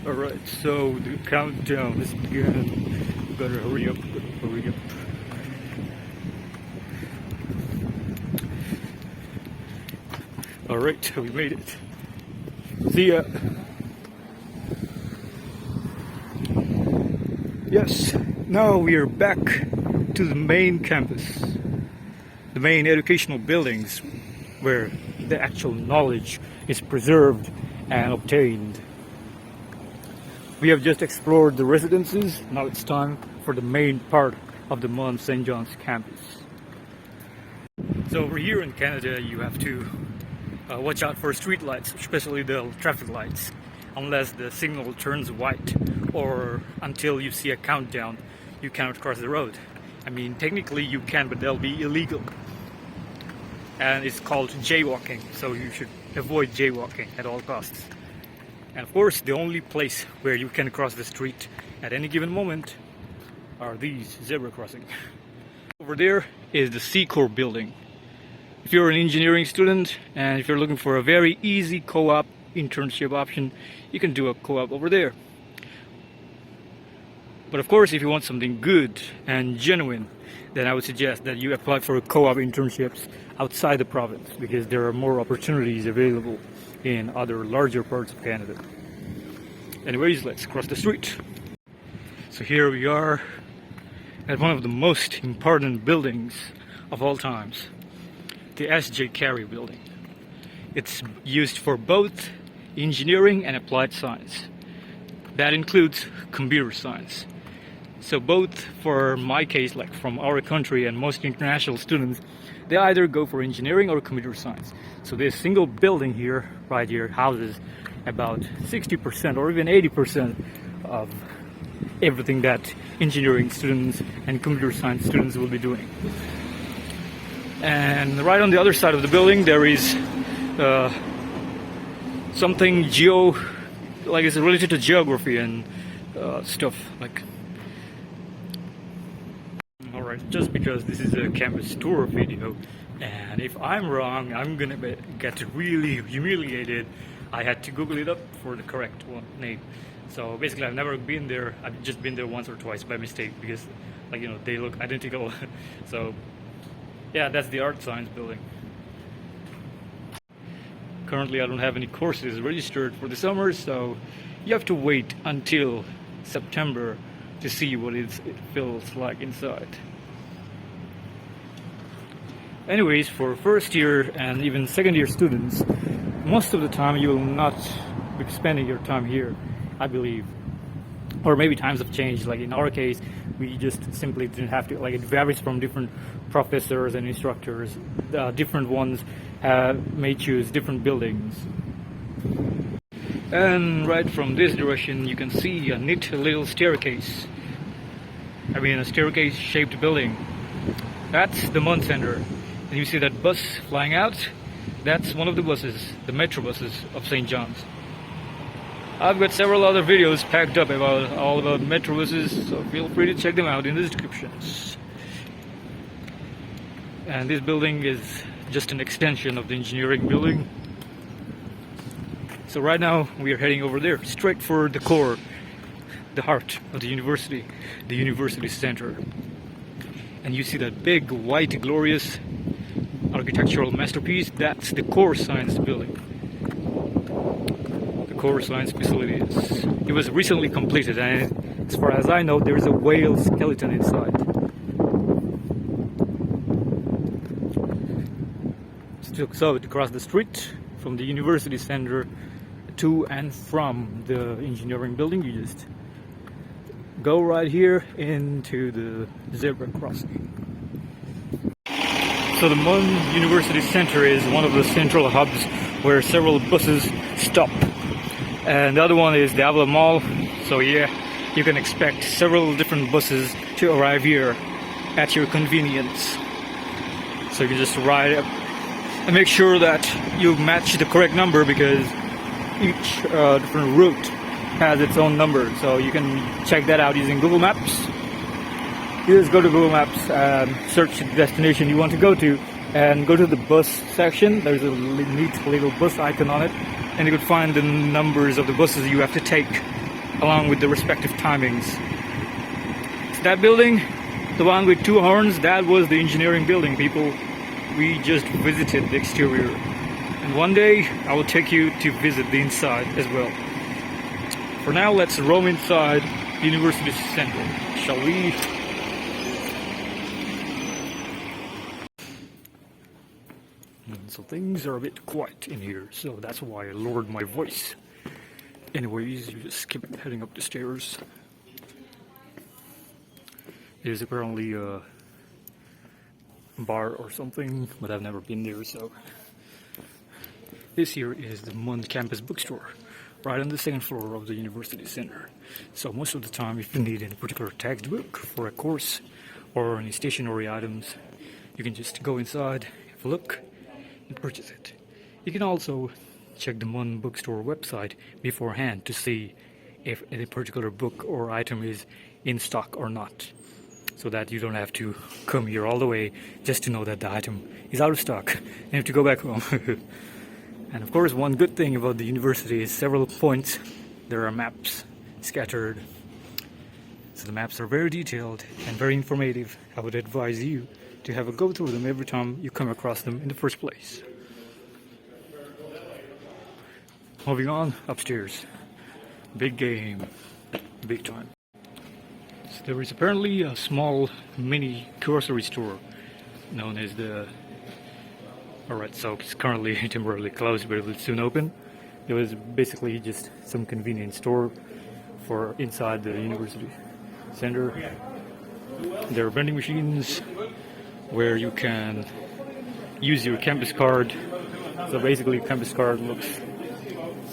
Alright, so the countdown is begun. We gotta hurry up, hurry up. Alright, we made it. See ya. Yes, now we are back to the main campus. The main educational buildings where the actual knowledge is preserved and obtained. We have just explored the residences. Now it's time for the main part of the MUN St. John's campus. So over here in Canada, you have to watch out for street lights, especially the traffic lights, unless the signal turns white or until you see a countdown, you cannot cross the road. I mean, technically you can, but they'll be illegal. And it's called jaywalking, so you should avoid jaywalking at all costs. And of course, the only place where you can cross the street at any given moment are these zebra crossing. Over there is the C-Corps building. If you're an engineering student and if you're looking for a very easy co-op internship option, you can do a co-op over there. But of course, if you want something good and genuine, then I would suggest that you apply for co-op internships outside the province, because there are more opportunities available in other larger parts of Canada. Anyways, let's cross the street. So here we are at one of the most important buildings of all times, the S.J. Carey building. It's used for both engineering and applied science. That includes computer science. So both, for my case, like from our country and most international students, they either go for engineering or computer science. So this single building here, right here, houses about 60% or even 80% of everything that engineering students and computer science students will be doing. And right on the other side of the building, there is something like it's related to geography and stuff like. Alright, just because this is a campus tour video, and if I'm wrong, I'm gonna get really humiliated. I had to Google it up for the correct name. So basically, I've never been there. I've just been there once or twice by mistake because, like, you know, they look identical. So yeah, that's the art science building. Currently, I don't have any courses registered for the summer, so you have to wait until September to see what it feels like inside. Anyways, for first year and even second year students, most of the time you will not be spending your time here, I believe. Or maybe times have changed. Like in our case, we just simply didn't have to, like, it varies from different professors and instructors. Different ones may choose different buildings. And right from this direction, you can see a neat little staircase. I mean, a staircase shaped building. That's the MUN Center. And you see that bus flying out? That's one of the buses, the metro buses of St. John's. I've got several other videos packed up all about metro buses, so feel free to check them out in the descriptions. And this building is just an extension of the engineering building. So right now we are heading over there, straight for the core, the heart of the university center. And you see that big, white, glorious architectural masterpiece? That's the core science building. The core science facilities. It was recently completed, and as far as I know, there is a whale skeleton inside. So to cross the street from the university center to and from the engineering building, you just go right here into the zebra crossing. So the MUN University Center is one of the central hubs where several buses stop. And the other one is the Avila Mall. So yeah, you can expect several different buses to arrive here at your convenience. So you can just ride up and make sure that you match the correct number, because each different route has its own number. So you can check that out using Google Maps. You just go to Google Maps and search the destination you want to go to, and go to the bus section. There's a neat little bus icon on it, and you could find the numbers of the buses you have to take along with the respective timings. So that building, the one with two horns, that was the engineering building, people. We just visited the exterior. And one day, I will take you to visit the inside as well. For now, let's roam inside the university center, shall we? So things are a bit quiet in here, so that's why I lowered my voice. Anyways, you just keep heading up the stairs. There's apparently a bar or something, but I've never been there, so. This here is the MUN campus bookstore, right on the second floor of the university center. So most of the time, if you need any particular textbook for a course or any stationery items, you can just go inside, have a look, and purchase it. You can also check the MUN bookstore website beforehand to see if any particular book or item is in stock or not, so that you don't have to come here all the way just to know that the item is out of stock and you have to go back home. And of course, one good thing about the university is several points there are maps scattered. So the maps are very detailed and very informative. I would advise you to have a go through them every time you come across them in the first place. Moving on, upstairs. Big game, big time. So there is apparently a small mini grocery store known as the... Alright, so it's currently temporarily closed, but it will soon open. It was basically just some convenience store for inside the university center. There are vending machines where you can use your campus card. So basically, a campus card looks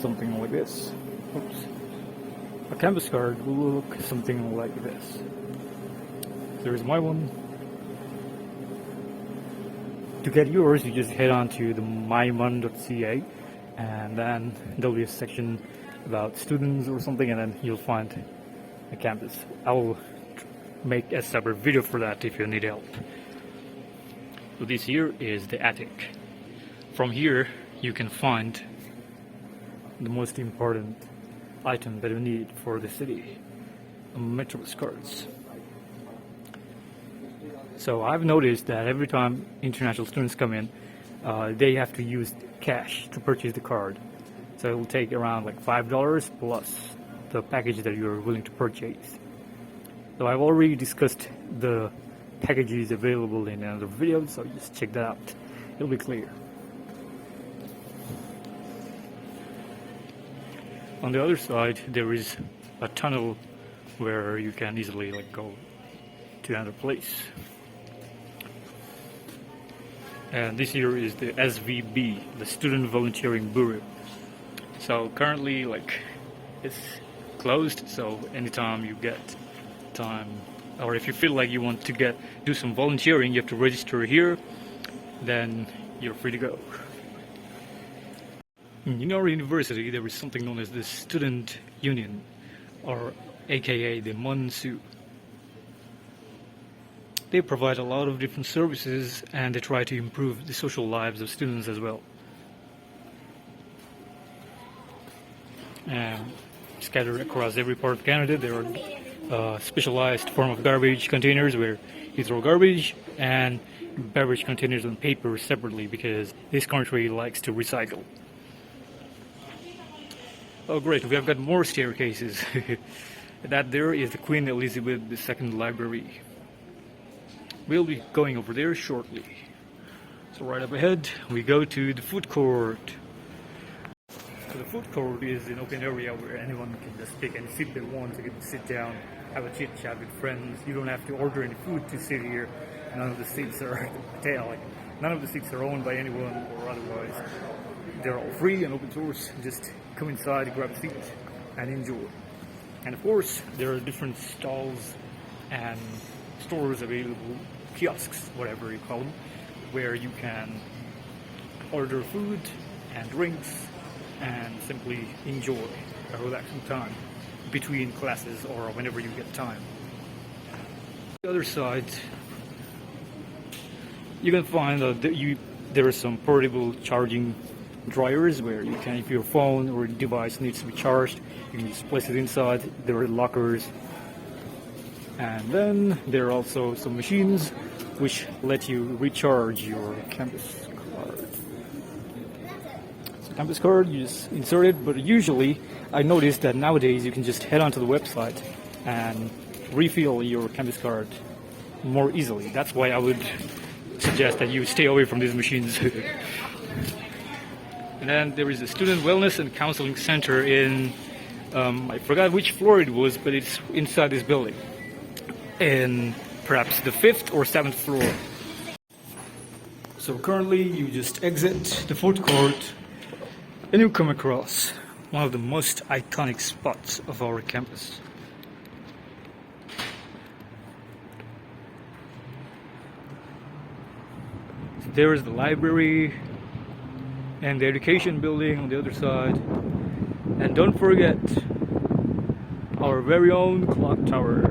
something like this. Oops. A campus card will look something like this. There's my one. To get yours, you just head on to the mymun.ca, and then there'll be a section about students or something, and then you'll find a campus. I will make a separate video for that if you need help. So this here is the attic. From here, you can find the most important item that you need for the city, Metrobus cards. So I've noticed that every time international students come in, they have to use cash to purchase the card. So it will take around like $5 plus the package that you're willing to purchase. So I've already discussed the packages available in another video, so just check that out. It'll be clear. On the other side, there is a tunnel where you can easily go to another place. And this here is the SVB, the Student Volunteering Bureau. So currently, it's closed. So anytime you get time, or if you feel like you want to do some volunteering, you have to register here. Then you're free to go. In our university, there is something known as the Student Union, or AKA the MUN. They provide a lot of different services, and they try to improve the social lives of students as well. Scattered across every part of Canada, there are specialized form of garbage containers where you throw garbage, and beverage containers and paper separately, because this country likes to recycle. Oh great, we have got more staircases. That there is the Queen Elizabeth II Library. We'll be going over there shortly. So right up ahead, we go to the food court. So the food court is an open area where anyone can just pick any seat they want. You can sit down, have a chit chat with friends. You don't have to order any food to sit here. None of the seats are none of the seats are owned by anyone or otherwise. They're all free and open source. Just come inside, grab a seat, and enjoy. And of course, there are different stalls and stores available, kiosks, whatever you call them, where you can order food and drinks and simply enjoy a relaxing time between classes or whenever you get time. On the other side, you can find that there are some portable charging dryers where you can, if your phone or device needs to be charged, you can just place it inside. There are lockers, and then there are also some machines which let you recharge your campus card. So campus card, you just insert it, but usually I noticed that nowadays you can just head onto the website and refill your campus card more easily. That's why I would suggest that you stay away from these machines. And then there is a student wellness and counseling center in I forgot which floor it was, but it's inside this building, in perhaps the 5th or 7th floor. So currently you just exit the food court and you come across one of the most iconic spots of our campus. So there is the library and the education building on the other side, and don't forget our very own clock tower.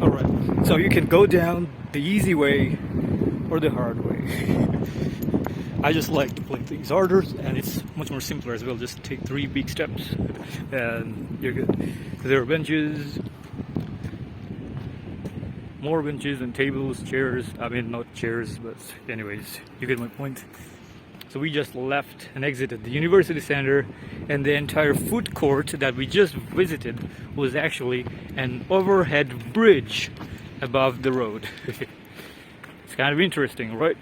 Alright, so you can go down the easy way or the hard way. I just like to play things harder, and it's much more simpler as well. Just take 3 big steps and you're good. There are benches, more benches and tables, chairs. I mean, not chairs, but anyways, you get my point. So we just left and exited the university center, and the entire food court that we just visited was actually an overhead bridge above the road. It's kind of interesting, right?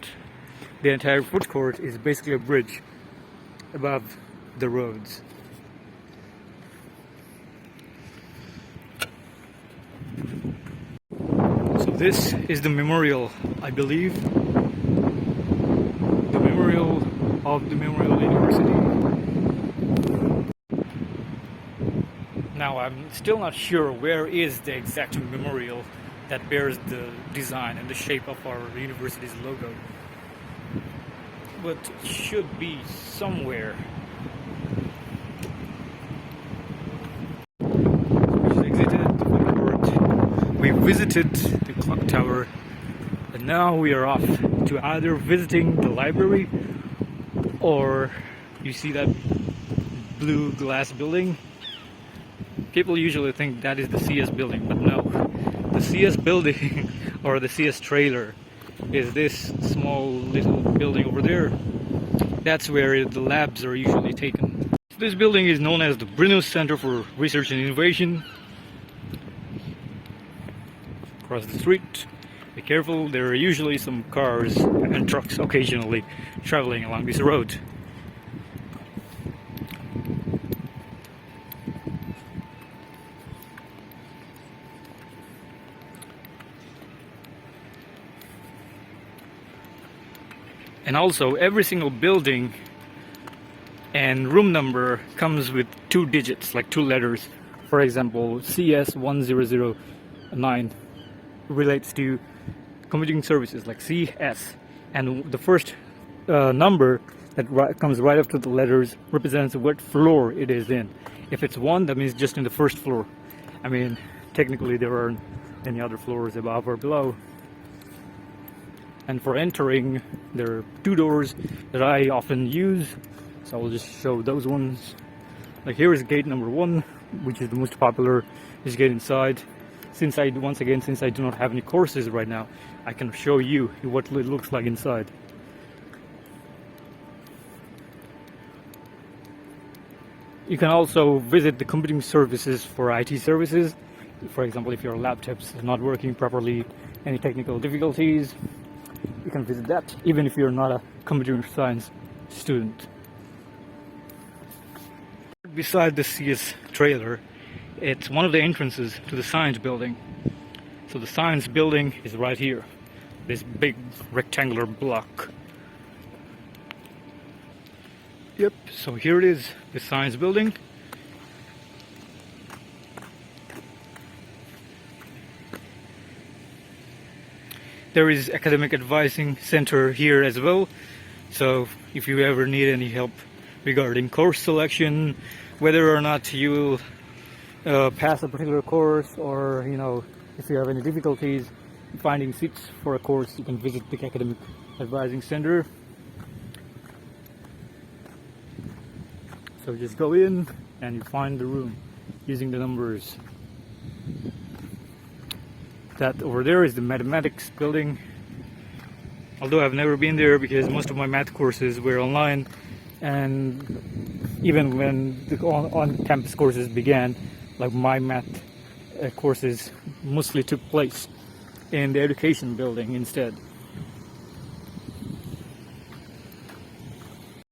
The entire food court is basically a bridge above the roads. So this is the memorial, I believe. The memorial of the Memorial University. Now I'm still not sure where is the exact memorial that bears the design and the shape of our university's logo, but it should be somewhere. We just exited the food court, we visited the clock tower, and now we are off to either visiting the library, or you see that blue glass building? People usually think that is the CS building, but no. The CS building or the CS trailer is this small little building over there. That's where the labs are usually taken. This building is known as the Brno Center for Research and Innovation. Across the street, be careful, there are usually some cars and trucks occasionally traveling along this road. And also, every single building and room number comes with 2 digits, like 2 letters. For example, CS1009 relates to computing services, like CS, and the first number that comes right after the letters represents what floor it is in. If it's 1, that means just in the first floor. I mean, technically there aren't any other floors above or below. And for entering, there are 2 doors that I often use, so I'll just show those ones. Like here is gate number 1, which is the most popular. Just get inside. Since I do not have any courses right now, I can show you what it looks like inside. You can also visit the computing services for IT services. For example, if your laptop's not working properly, any technical difficulties, you can visit that, even if you're not a computer science student. Beside the CS trailer, it's one of the entrances to the science building. So the science building is right here, this big rectangular block. Yep, so here it is, the science building. There is academic advising center here as well. So if you ever need any help regarding course selection, whether or not you will pass a particular course, or if you have any difficulties finding seats for a course, you can visit the academic advising center. So just go in and you find the room using the numbers. That over there is the mathematics building. Although I've never been there because most of my math courses were online, and even when the on-campus courses began, like my math courses mostly took place in the education building instead.